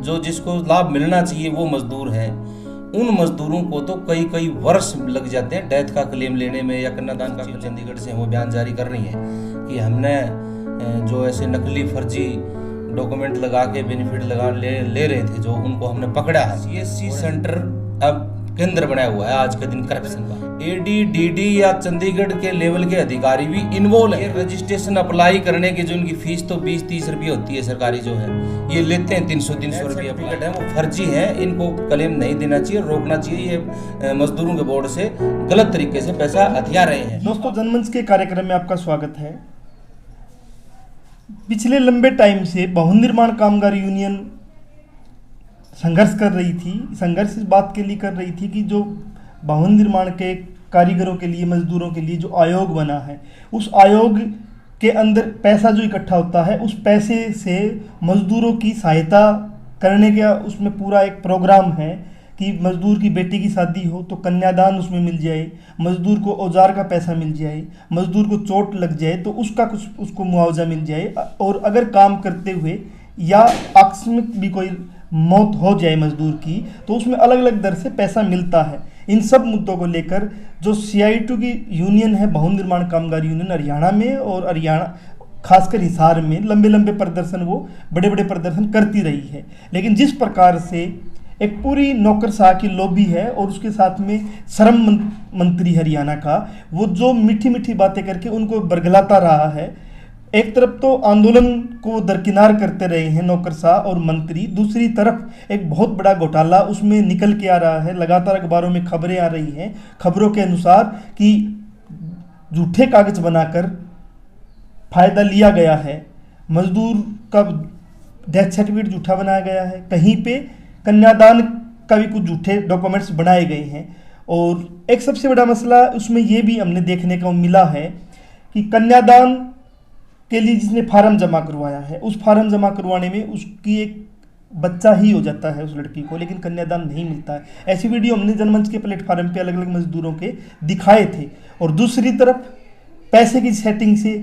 जो जिसको लाभ मिलना चाहिए वो मजदूर हैं, उन मजदूरों को तो कई कई वर्ष लग जाते हैं डेथ का क्लेम लेने में या कन्यादान का। चंडीगढ़ से वो बयान जारी कर रही है कि हमने जो ऐसे नकली फर्जी डॉक्यूमेंट लगा के बेनिफिट ले रहे थे जो उनको हमने पकड़ा है। CSC सेंटर अब केंद्र बनाया हुआ है आज के दिन करप्शन का। AD/DD या चंडीगढ़ के लेवल के अधिकारी भी इन्वॉल्व है। रजिस्ट्रेशन अप्लाई करने की जो उनकी फीस तो 20-30 रुपये होती है सरकारी, जो है ये लेते हैं 300 रुपये है, वो फर्जी है। इनको क्लेम नहीं देना चाहिए, रोकना चाहिए। ये मजदूरों के बोर्ड से गलत तरीके से पैसा हथिया रहे हैं। दोस्तों, जनमंच के कार्यक्रम में आपका स्वागत है। पिछले लंबे टाइम से भवन निर्माण कामगार यूनियन संघर्ष कर रही थी। संघर्ष इस बात के लिए कर रही थी कि जो भवन निर्माण के कारीगरों के लिए, मजदूरों के लिए जो आयोग बना है, उस आयोग के अंदर पैसा जो इकट्ठा होता है, उस पैसे से मजदूरों की सहायता करने का उसमें पूरा एक प्रोग्राम है कि मजदूर की बेटी की शादी हो तो कन्यादान उसमें मिल जाए, मजदूर को औजार का पैसा मिल जाए, मजदूर को चोट लग जाए तो उसका कुछ उसको मुआवजा मिल जाए, और अगर काम करते हुए या आकस्मिक भी कोई मौत हो जाए मजदूर की तो उसमें अलग अलग दर से पैसा मिलता है। इन सब मुद्दों को लेकर जो CITU की यूनियन है, भवन निर्माण कामगार यूनियन, हरियाणा में और हरियाणा खासकर हिसार में लंबे लंबे प्रदर्शन, वो बड़े बड़े प्रदर्शन करती रही है। लेकिन जिस प्रकार से एक पूरी नौकरशाह की लॉबी है और उसके साथ में श्रम मंत्री हरियाणा का, वो जो मीठी मीठी बातें करके उनको बरगलाता रहा है। एक तरफ तो आंदोलन को दरकिनार करते रहे हैं नौकरशाह और मंत्री, दूसरी तरफ एक बहुत बड़ा घोटाला उसमें निकल के आ रहा है। लगातार अखबारों में खबरें आ रही हैं, खबरों के अनुसार कि झूठे कागज बनाकर फायदा लिया गया है, मजदूर का डेथ सर्टिफिकेट झूठा बनाया गया है, कहीं पे कन्यादान का भी कुछ झूठे डॉक्यूमेंट्स बनाए गए हैं। और एक सबसे बड़ा मसला उसमें ये भी हमने देखने को मिला है कि कन्यादान के लिए जिसने फार्म जमा करवाया है, उस फार्म जमा करवाने में उसकी एक बच्चा ही हो जाता है उस लड़की को, लेकिन कन्यादान नहीं मिलता है। ऐसी वीडियो हमने जनमंच के प्लेटफार्म पे अलग अलग मजदूरों के दिखाए थे। और दूसरी तरफ पैसे की सेटिंग से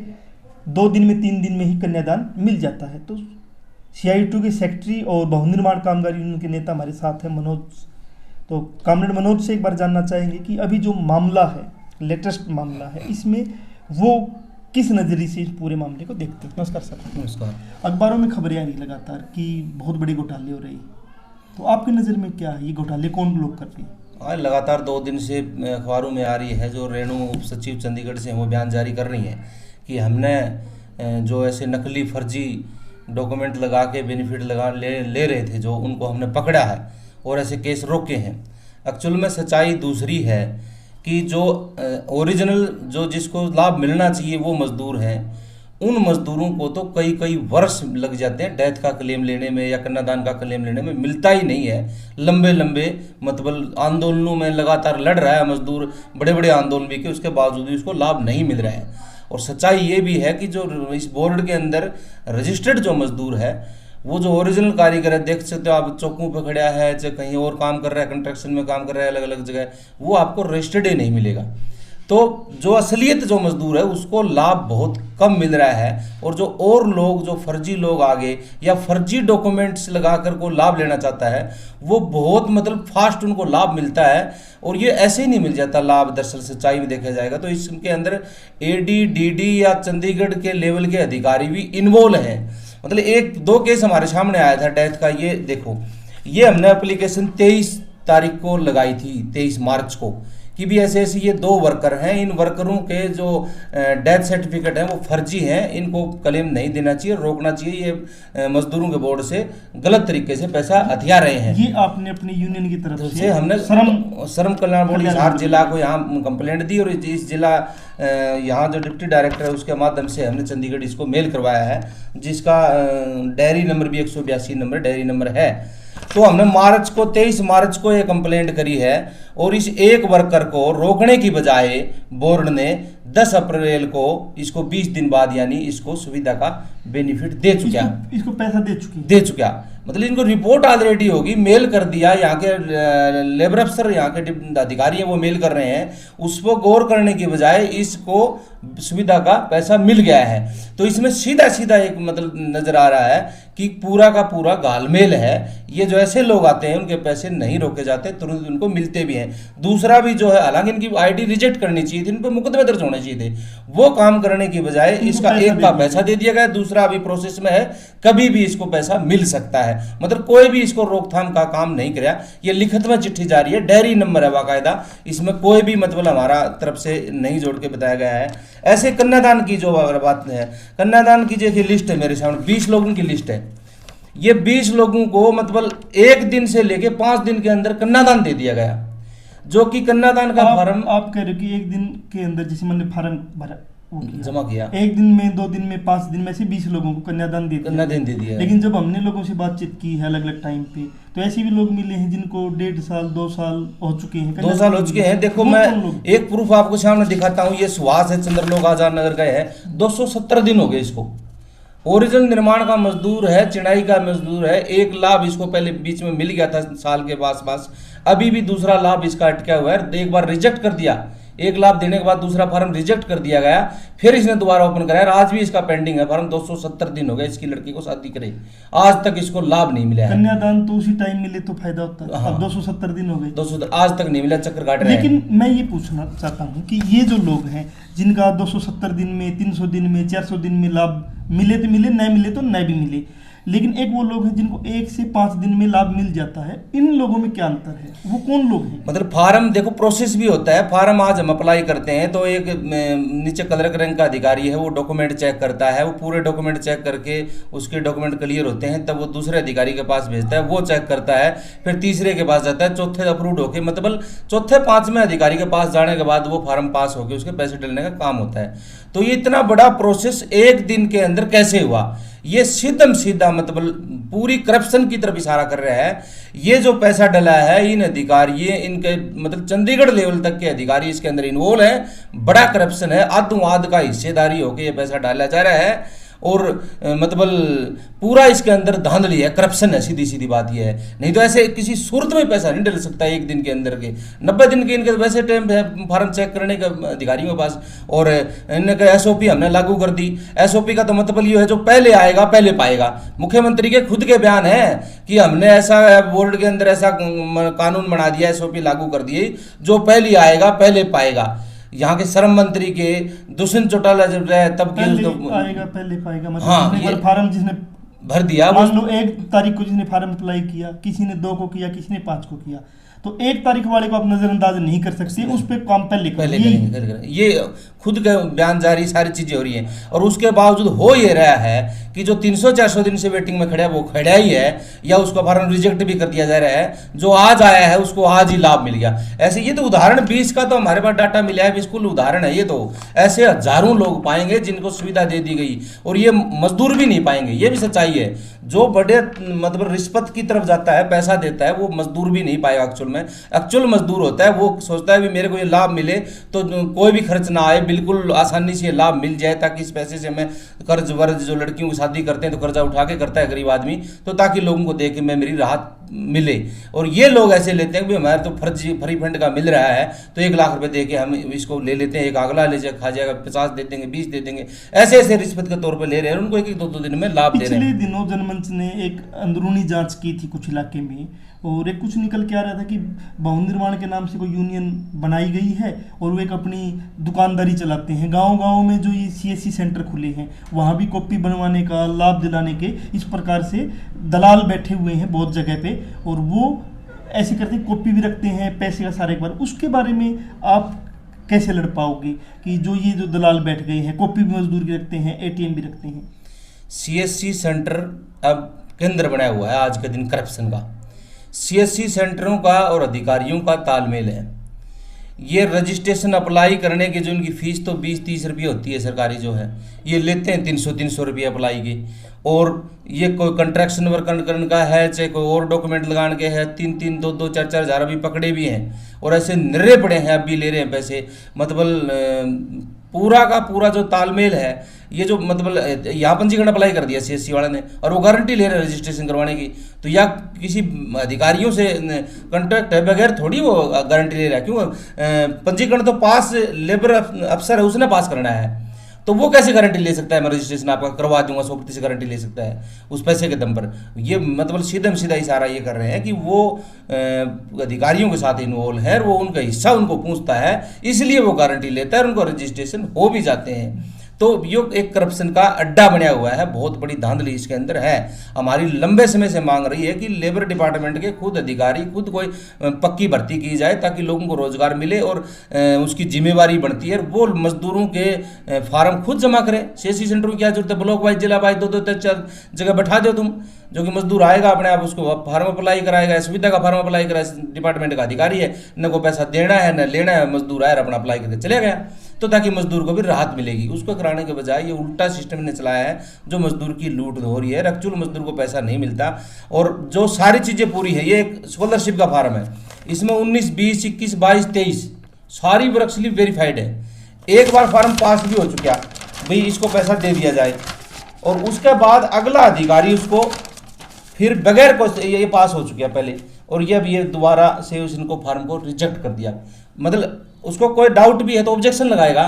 2 दिन में 3 दिन में ही कन्यादान मिल जाता है। तो CITU के सेक्रेटरी और भवन निर्माण कामगार यूनियन के नेता हमारे साथ हैं, मनोज। तो कामरेड मनोज से एक बार जानना चाहेंगे कि अभी जो मामला है, लेटेस्ट मामला है, इसमें वो किस नज़रिए से इस पूरे मामले को देखते हैं। नमस्कार सर। नमस्कार। अखबारों में खबरें आ रही लगातार कि बहुत बड़े घोटाले हो रही, तो आपकी नज़र में क्या है, ये घोटाले कौन लोग कर रहे हैं? आज लगातार 2 दिन से अखबारों में आ रही है। जो रेणु उप सचिव चंडीगढ़ से वो बयान जारी कर रही हैं कि हमने जो ऐसे नकली फर्जी डॉक्यूमेंट लगा के बेनिफिट ले रहे थे जो उनको हमने पकड़ा है और ऐसे केस रोके हैं। एक्चुअल में सच्चाई दूसरी है कि जो ओरिजिनल जो जिसको लाभ मिलना चाहिए वो मजदूर हैं, उन मजदूरों को तो कई कई वर्ष लग जाते हैं डेथ का क्लेम लेने में या कन्यादान का क्लेम लेने में, मिलता ही नहीं है। लंबे लंबे मतलब आंदोलनों में लगातार लड़ रहा है मजदूर, बड़े बड़े आंदोलन भी, कि उसके बावजूद भी उसको लाभ नहीं मिल रहा है। और सच्चाई ये भी है कि जो इस बोर्ड के अंदर रजिस्टर्ड जो मजदूर है, वो जो ओरिजिनल कारीगर है, देख सकते हो आप, चौकों पे खड़ा है, चाहे कहीं और काम कर रहा है, कंस्ट्रक्शन में काम कर रहा है अलग अलग जगह, वो आपको रजिस्टर्ड ही नहीं मिलेगा। तो जो असलियत जो मजदूर है उसको लाभ बहुत कम मिल रहा है। और जो और लोग, जो फर्जी लोग आगे या फर्जी डॉक्यूमेंट्स लगाकर को लाभ लेना चाहता है, वो बहुत मतलब फास्ट उनको लाभ मिलता है। और ये ऐसे ही नहीं मिल जाता लाभ, दरअसल सच्चाई में देखा जाएगा तो इसके अंदर AD/DD या चंडीगढ़ के लेवल के अधिकारी भी इन्वॉल्व हैं। मतलब 1-2 केस हमारे सामने आया था डेथ का। ये देखो, ये हमने एप्लीकेशन 23 तारीख को लगाई थी, 23 मार्च को, कि भी ऐसे ऐसे ये 2 वर्कर हैं, इन वर्करों के जो डेथ सर्टिफिकेट हैं वो फर्जी हैं, इनको क्लेम नहीं देना चाहिए, रोकना चाहिए। ये मजदूरों के बोर्ड से गलत तरीके से पैसा हथिया रहे हैं। ये आपने अपनी यूनियन की तरफ से हमने श्रम कल्याण बोर्ड हिसार जिला को यहाँ कंप्लेंट दी, और इस जिला यहाँ जो डिप्टी डायरेक्टर है उसके माध्यम से हमने चंडीगढ़ इसको मेल करवाया है, जिसका डायरी नंबर भी 182 नंबर डायरी नंबर है। तो हमने 23 मार्च को ये कंप्लेंट करी है, और इस एक वर्कर को रोकने की बजाय बोर्ड ने 10 अप्रैल को इसको 20 दिन बाद यानी इसको सुविधा का बेनिफिट दे चुका, इसको पैसा दे चुका। मतलब इनको रिपोर्ट ऑलरेडी होगी, मेल कर दिया। यहाँ के लेबर अफसर, यहाँ के अधिकारी हैं, वो मेल कर रहे हैं। उस पर गौर करने की बजाय इसको सुविधा का पैसा मिल गया है। तो इसमें सीधा सीधा एक मतलब नजर आ रहा है कि कि पूरा का पूरा घालमेल है। ये जो ऐसे लोग आते हैं उनके पैसे नहीं रोके जाते, तुरंत उनको मिलते भी हैं। दूसरा भी जो है, हालांकि इनकी आईडी रिजेक्ट करनी चाहिए थी, इन पर मुकदमे दर्ज होने चाहिए थे, वो काम करने की बजाय इसका एक का पैसा दे दिया गया, दूसरा अभी प्रोसेस में है, कभी भी इसको पैसा मिल सकता है। मतलब कोई भी इसको रोकथाम का काम नहीं कराया। ये लिखित में चिट्ठी जारी है, डायरी नंबर है बाकायदा, इसमें कोई भी मतलब हमारा तरफ से नहीं जोड़ के बताया गया है। ऐसे कन्यादान की जो बात है, कन्यादान की जो लिस्ट है मेरे सामने, 20 लोगों की लिस्ट है। ये 20 लोगों को मतलब एक दिन से लेके 5 दिन के अंदर कन्यादान दे दिया गया, जो कि कन्यादान का फॉर्म आप कह रहे हो कि एक दिन के अंदर जैसे मैंने फॉर्म भरा जमा किया, एक दिन में, 2 दिन में, 5 दिन में से 20 लोगों को कन्यादान दे दिया। लेकिन जब हमने लोगों से बातचीत की है अलग अलग टाइम पे, तो ऐसे भी लोग मिले हैं जिनको 1.5 साल 2 साल हो चुके हैं, 2 साल हो चुके हैं। देखो मैं एक प्रूफ आपको सामने दिखाता हूँ। ये सुहास है, चंद्रलोक आजाद नगर का है, 270 दिन हो गए इसको। ओरिजिनल निर्माण का मजदूर है, चिनाई का मजदूर है। एक लाभ इसको पहले बीच में मिल गया था साल के पास, अभी भी दूसरा लाभ इसका अटका हुआ है। एक बार रिजेक्ट कर दिया, एक लाभ देने के बाद दूसरा फॉर्म रिजेक्ट कर दिया गया, फिर इसने दोबारा ओपन कराया, आज भी इसका पेंडिंग है फॉर्म। 270 दिन हो गए इसकी लड़की को शादी करे, आज तक इसको लाभ नहीं मिला है। कन्यादान तो उसी टाइम मिले तो फायदा होता है। हाँ। अब 270 दिन हो गए, 270 आज तक नहीं मिला, चक्कर काट रहे हैं। लेकिन मैं ये पूछना चाहता हूँ कि ये जो लोग हैं जिनका 270 दिन में, 300 दिन में, 400 दिन में लाभ मिले तो मिले, नहीं मिले तो नहीं भी मिले, लेकिन एक वो लोग हैं जिनको 1 से 5 दिन में लाभ मिल जाता है, इन लोगों में क्या अंतर है? वो कौन लोग हैं? मतलब फार्म देखो, प्रोसेस भी होता है। फार्म आज हम अप्लाई करते हैं तो एक नीचे क्लर्क रैंक का अधिकारी है, वो डॉक्यूमेंट चेक करता है, वो पूरे डॉक्यूमेंट चेक करके उसके डॉक्यूमेंट क्लियर होते हैं, तब वो दूसरे अधिकारी के पास भेजता है, वो चेक करता है, फिर तीसरे के पास जाता है, चौथे अप्रूव होके, मतलब चौथे 5वें अधिकारी के पास जाने के बाद वो फार्म पास होके उसके पैसे डलने का काम होता है। तो ये इतना बड़ा प्रोसेस एक दिन के अंदर कैसे हुआ? ये सीधा मतलब पूरी करप्शन की तरफ इशारा कर रहा है। ये जो पैसा डला है, इन अधिकारी, इनके मतलब चंडीगढ़ लेवल तक के अधिकारी इसके अंदर इन्वॉल्व है। बड़ा करप्शन है, आधों आध का हिस्सेदारी होकर ये पैसा डाला जा रहा है, और मतलब पूरा इसके अंदर धांधली है, करप्शन है, सीधी सीधी बात ये है। नहीं तो ऐसे किसी सूरत में पैसा नहीं डल सकता एक दिन के अंदर के। 90 दिन के इनके वैसे टाइम है फार्म चेक करने का अधिकारियों के पास, और इनका एसओपी हमने लागू कर दी। एसओपी का तो मतलब ये है जो पहले आएगा पहले पाएगा। मुख्यमंत्री के खुद के बयान है कि हमने ऐसा बोर्ड के अंदर ऐसा कानून बना दिया, एसओपी लागू कर दिए, जो पहले आएगा पहले पाएगा। यहाँ के श्रम मंत्री के दुष्यंत चौटाला जब रहे तब के आएगा पहले पाएगा, मतलब हाँ, ये फार्म जिसने भर दिया, मान लो 1 तारीख को जिसने फार्म अप्लाई किया, किसी ने 2 को किया, किसी ने 5 को किया, तो 1 तारीख वाले को आप नजरअंदाज नहीं कर सकते, उस पर काम पहले करेंगे। ये खुद का बयान जारी, सारी चीजें हो रही हैं, और उसके बावजूद हो ये रहा है कि जो 300-400 दिन से वेटिंग में खड़ा है वो खड़ा ही है, या उसका फॉर्म रिजेक्ट भी कर दिया जा रहा है। जो आज आया है उसको आज ही लाभ मिल गया। ऐसे ये तो उदाहरण 20 का तो हमारे पास डाटा मिला है, बिल्कुल उदाहरण है ये तो। ऐसे हजारों लोग पाएंगे जिनको सुविधा दे दी गई, और ये मजदूर भी नहीं पाएंगे, ये भी सच्चाई है। जो बड़े मतलब रिश्वत की तरफ जाता है, पैसा देता है, वो मजदूर भी नहीं पाएगा। एक्चुअल मजदूर होता है, वो सोचता है भी मेरे को ये लाभ मिले तो कोई भी खर्च ना आए, बिल्कुल आसानी से लाभ मिल जाए, ताकि इस पैसे से मैं कर्ज वर्ज, जो लड़कियों की शादी करते हैं तो कर्जा उठा के करता है गरीब आदमी, तो ताकि लोगों को देख के मैं मेरी राहत मिले। और ये लोग ऐसे लेते हैं कि हमारे तो फ्री फंड का मिल रहा है तो 1 लाख रुपए दे के हम इसको ले लेते हैं, एक अगला ले जाए खा जाएगा, 50 दे देंगे, 20 दे देंगे, ऐसे ऐसे रिश्वत के तौर पर ले रहे हैं, उनको 1-2 दिन में लाभ दे रहे हैं। पिछले दिनों जनमंच ने एक अंदरूनी जांच की थी कुछ इलाके में, और एक कुछ निकल के आ रहा था कि भवन निर्माण के नाम से कोई यूनियन बनाई गई है, और वो एक अपनी दुकानदारी चलाते हैं। गांव-गांव में जो ये सीएससी सेंटर खुले हैं, वहाँ भी कॉपी बनवाने का, लाभ दिलाने के इस प्रकार से दलाल बैठे हुए हैं बहुत जगह पे, और वो ऐसे करते कॉपी भी रखते हैं, पैसे का सारा एक बार। उसके बारे में आप कैसे लड़ पाओगे कि ये जो दलाल बैठ गए हैं, कॉपी भी मजदूर की रखते हैं, एटीएम भी रखते हैं? सीएससी सेंटर अब केंद्र बनाया हुआ है आज के दिन करप्शन का। सीएससी सेंटरों का और अधिकारियों का तालमेल है। ये रजिस्ट्रेशन अप्लाई करने की जो इनकी फीस तो 20-30 रुपये होती है सरकारी जो है, ये लेते हैं 300 रुपये अप्लाई की। और ये कोई कंट्रैक्शन वर्क करने का है, चाहे कोई और डॉक्यूमेंट लगाने के है, 3-3, 2-2, 4-4 हज़ार अभी पकड़े भी हैं, और ऐसे निरे पड़े हैं, अब भी ले रहे हैं पैसे। मतलब पूरा का पूरा जो तालमेल है, ये जो मतलब यहाँ पंजीकरण अप्लाई कर दिया सीएससी वाले ने, और वो गारंटी ले रहे हैं रजिस्ट्रेशन करवाने की, तो या किसी अधिकारियों से कॉन्ट्रैक्ट है, बगैर थोड़ी वो गारंटी ले रहा है। क्यों? पंजीकरण तो पास लेबर अफसर है, उसने पास करना है। तो वो कैसे गारंटी ले सकता है मैं रजिस्ट्रेशन आपका करवा दूंगा 100% गारंटी ले सकता है उस पैसे के दम पर। ये मतलब सीधा सीधा इशारा ये कर रहे हैं कि वो अधिकारियों के साथ इन्वॉल्व है, वो उनका हिस्सा उनको पूछता है, इसलिए वो गारंटी लेता है और उनको रजिस्ट्रेशन हो भी जाते हैं। तो ये एक करप्शन का अड्डा बना हुआ है, बहुत बड़ी धांधली इसके अंदर है। हमारी लंबे समय से मांग रही है कि लेबर डिपार्टमेंट के खुद अधिकारी खुद कोई पक्की भर्ती की जाए ताकि लोगों को रोजगार मिले और उसकी जिम्मेवारी बनती है वो मजदूरों के फार्म खुद जमा करें। सीएससी सेंटर में क्या जरूरत है, ब्लॉक वाइज जिला वाइज 2-2 3-4 जगह बैठा दो तुम, जो कि मजदूर आएगा अपने आप उसको फार्म अप्लाई कराएगा, सुविधा का फार्म अप्लाई कराएगा, डिपार्टमेंट का अधिकारी है, न को पैसा देना है न लेना है, मजदूर आया अपना अप्लाई करके चले गया, तो ताकि मजदूर को भी राहत मिलेगी। उसको कराने के बजाय ये उल्टा सिस्टम ने चलाया है जो मजदूर की लूट हो रही है। एक्चुअल मजदूर को पैसा नहीं मिलता और जो सारी चीज़ें पूरी है, ये एक स्कॉलरशिप का फार्म है, इसमें 19, 20, 21, 22, 23 सारी वर्क स्लिप वेरीफाइड है। एक बार फार्म पास भी हो चुका भाई इसको पैसा दे दिया जाए और उसके बाद अगला अधिकारी उसको फिर बगैर ये पास हो चुका पहले और ये दोबारा से इनको फार्म को रिजेक्ट कर दिया। मतलब उसको कोई डाउट भी है तो ऑब्जेक्शन लगाएगा,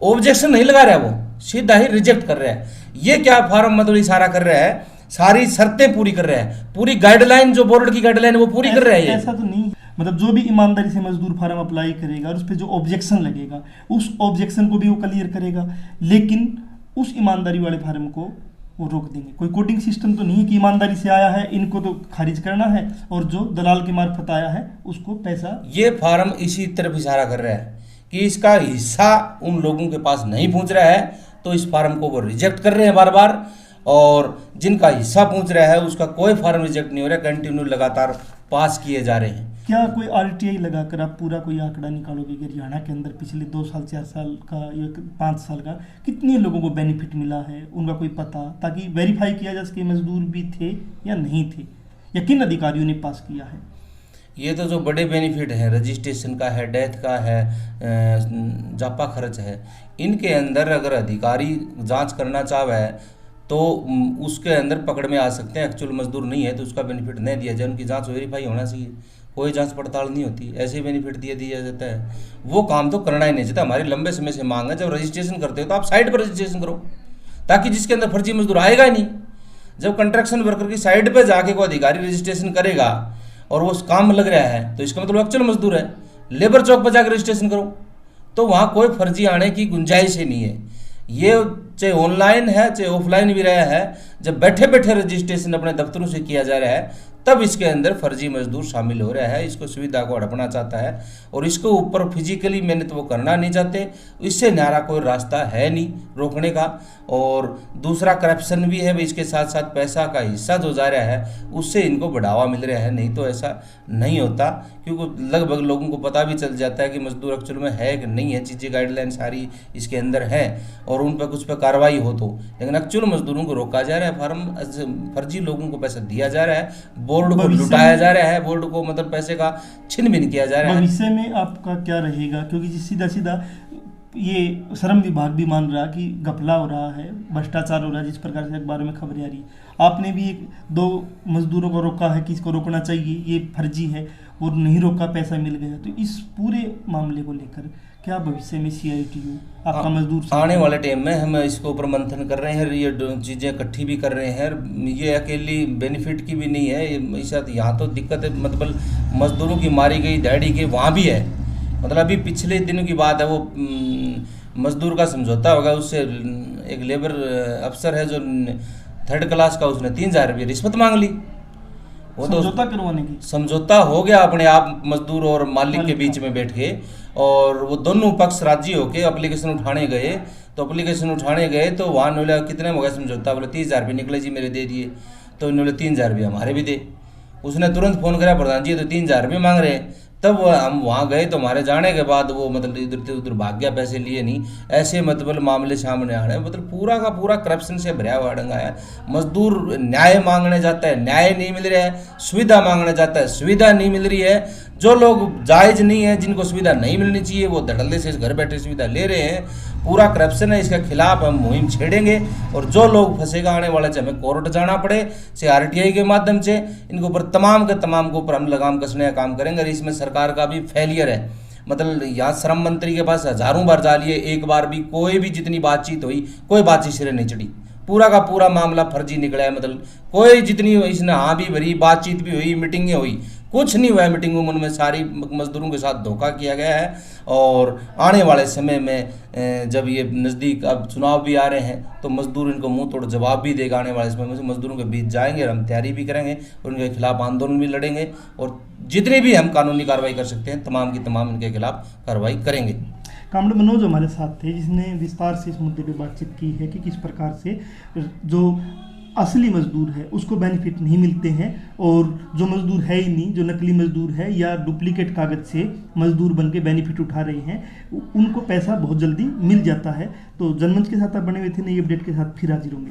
ऑब्जेक्शन नहीं लगा रहा है, वो सीधा ही रिजेक्ट कर रहा है। ये क्या फार्म मतलब इशारा कर रहा है, सारी शर्तें पूरी कर रहा है, पूरी गाइडलाइन जो बोर्ड की गाइडलाइन वो पूरी कर रहा है। ऐसा तो नहीं, मतलब जो भी ईमानदारी से मजदूर फार्म अप्लाई करेगा और उस पर जो ऑब्जेक्शन लगेगा उस ऑब्जेक्शन को भी वो क्लियर करेगा, लेकिन उस ईमानदारी वाले फार्म को वो रोक देंगे। कोई कोडिंग सिस्टम तो नहीं है कि ईमानदारी से आया है इनको तो खारिज करना है और जो दलाल के मार्फत आया है उसको पैसा। ये फार्म इसी तरफ इशारा कर रहा है कि इसका हिस्सा उन लोगों के पास नहीं पहुंच रहा है तो इस फार्म को वो रिजेक्ट कर रहे हैं बार बार, और जिनका हिस्सा पहुंच रहा है उसका कोई फार्म रिजेक्ट नहीं हो रहा, कंटिन्यू लगातार पास किए जा रहे हैं। क्या कोई आरटीआई लगाकर आप पूरा कोई आंकड़ा निकालोगे कि हरियाणा के अंदर पिछले 2 साल 4 साल का या 5 साल का कितने लोगों को बेनिफिट मिला है, उनका कोई पता, ताकि वेरीफाई किया जा सके मजदूर भी थे या नहीं थे या किन अधिकारियों ने पास किया है। ये तो जो बड़े बेनिफिट है रजिस्ट्रेशन का है, डेथ का है, जापा खर्च है, इनके अंदर अगर अधिकारी जांच करना चाहे तो उसके अंदर पकड़ में आ सकते हैं। एक्चुअल मजदूर नहीं है तो उसका बेनिफिट नहीं दिया जाए, उनकी जांच वेरीफाई होना चाहिए, कोई जांच पड़ताल नहीं होती, ऐसे ही बेनिफिट दिया जाता है। वो काम तो करना ही नहीं चाहता। हमारी लंबे समय से मांग है जब रजिस्ट्रेशन करते हो तो आप साइट पर रजिस्ट्रेशन करो ताकि जिसके अंदर फर्जी मजदूर आएगा ही नहीं। जब कंस्ट्रक्शन वर्कर की साइट पर जाके कोई अधिकारी रजिस्ट्रेशन करेगा और वो काम लग रहा है तो इसका मतलब एक्चुअल मजदूर है। लेबर चौक पर जाकर रजिस्ट्रेशन करो तो वहाँ कोई फर्जी आने की गुंजाइश ही नहीं है। ये चाहे ऑनलाइन है चाहे ऑफलाइन भी रहा है, जब बैठे बैठे रजिस्ट्रेशन अपने दफ्तरों से किया जा रहा है तब इसके अंदर फर्जी मजदूर शामिल हो रहा है। इसको सुविधा को हड़पना चाहता है और इसको ऊपर फिजिकली मेहनत वो करना नहीं चाहते। इससे न्यारा कोई रास्ता है नहीं रोकने का। और दूसरा करप्शन भी है, इसके साथ साथ पैसा का हिस्सा जो जा रहा है उससे इनको बढ़ावा मिल रहा है, नहीं तो ऐसा नहीं होता। क्योंकि लगभग लोगों को पता भी चल जाता है कि मजदूर एक्चुअल में है कि नहीं है, चीज़ें गाइडलाइन सारी इसके अंदर है और उन पर कुछ पर कार्रवाई हो तो। लेकिन एक्चुअल मजदूरों को रोका जा रहा है, फर्जी लोगों को पैसा दिया जा रहा है, बोर्ड को लुटाया जा रहा है, बोर्ड को मतलब पैसे का छिन भिन किया जा रहा है। भविष्य में आपका क्या रहेगा, क्योंकि सीधा सीधा ये श्रम विभाग भी मान रहा कि घपला हो रहा है, भ्रष्टाचार हो रहा है, जिस प्रकार से अखबारों में खबरें आ रही है। आपने भी 1-2 मजदूरों को रोका है कि इसको रोकना चाहिए, ये फर्जी है, और नहीं रोका, पैसा मिल गया। तो इस पूरे मामले को लेकर क्या भविष्य में CITU आपका मजदूर आने वाले टाइम में हम इसके ऊपर मंथन कर रहे हैं, ये चीज़ें इकट्ठी भी कर रहे हैं। ये अकेली बेनिफिट की भी नहीं है, इस यहाँ तो दिक्कत है, मतलब मजदूरों की मारी गई दिहाड़ी के वहाँ भी है। मतलब अभी पिछले दिनों की बात है, वो मजदूर का समझौता होगा, उससे एक लेबर अफसर है जो 3rd क्लास का, उसने 3000 रुपये रिश्वत मांग ली। वो तो समझौता करवाने की समझौता हो गया अपने आप मजदूर और मालिक के बीच में बैठ के, और वो दोनों पक्ष राजी होके एप्लीकेशन उठाने गए। तो एप्लीकेशन उठाने गए तो वहाँ बोला कितने में हो गया समझौता, बोले 30,000 रुपये निकले जी मेरे दे दिए। तो इन्होंने 3000 रुपये हमारे भी दे। उसने तुरंत फ़ोन करा, प्रधान जी तो 3000 रुपये मांग रहे हैं। तब हम वहाँ गए तो हमारे जाने के बाद वो मतलब इधर से उधर भाग गया, पैसे लिए नहीं। ऐसे मतलब मामले सामने आ रहे हैं, मतलब पूरा का पूरा करप्शन से भरा हुआ डंगा है। मजदूर न्याय मांगने जाता है, न्याय नहीं मिल रहा है, सुविधा मांगने जाता है, सुविधा नहीं मिल रही है। जो लोग जायज़ नहीं है, जिनको सुविधा नहीं मिलनी चाहिए, वो धड़ल्ले से घर बैठे सुविधा ले रहे हैं। पूरा करप्शन है, इसके खिलाफ हम मुहिम छेड़ेंगे। और जो लोग फंसेगा आने वाले, चाहे हमें कोर्ट जाना पड़े, चाहे RTI के माध्यम से, इनके ऊपर तमाम के ऊपर हम लगाम कसने का काम करेंगे। और इसमें सरकार का भी फेलियर है। मतलब यहाँ श्रम मंत्री के पास हजारों बार जा लिए, एक बार भी कोई भी जितनी बातचीत हुई कोई बातचीत सिरे नहीं चढ़ी, पूरा का पूरा मामला फर्जी निकला है। मतलब कोई जितनी इसने हाँ भी भरी, बातचीत भी हुई, मीटिंगें हुई, कुछ नहीं हुआ है मीटिंगों में, उनमें सारी मजदूरों के साथ धोखा किया गया है। और आने वाले समय में जब ये नज़दीक अब चुनाव भी आ रहे हैं तो मजदूर इनको मुंह तोड़ जवाब भी देगा। आने वाले समय में मजदूरों के बीच जाएंगे और हम तैयारी भी करेंगे, उनके खिलाफ आंदोलन भी लड़ेंगे और जितनी भी हम कानूनी कार्रवाई कर सकते हैं तमाम की तमाम इनके खिलाफ कार्रवाई करेंगे। कामरेड मनोज हमारे साथ थे जिसने विस्तार से इस मुद्दे पे बातचीत की है कि किस प्रकार से जो असली मजदूर है उसको बेनिफिट नहीं मिलते हैं और जो मजदूर है ही नहीं, जो नकली मजदूर है या डुप्लीकेट कागज से मजदूर बन के बेनिफिट उठा रहे हैं, उनको पैसा बहुत जल्दी मिल जाता है। तो जनमंच के साथ आप बने हुए थे, नई अपडेट के साथ फिर हाजिर होंगे।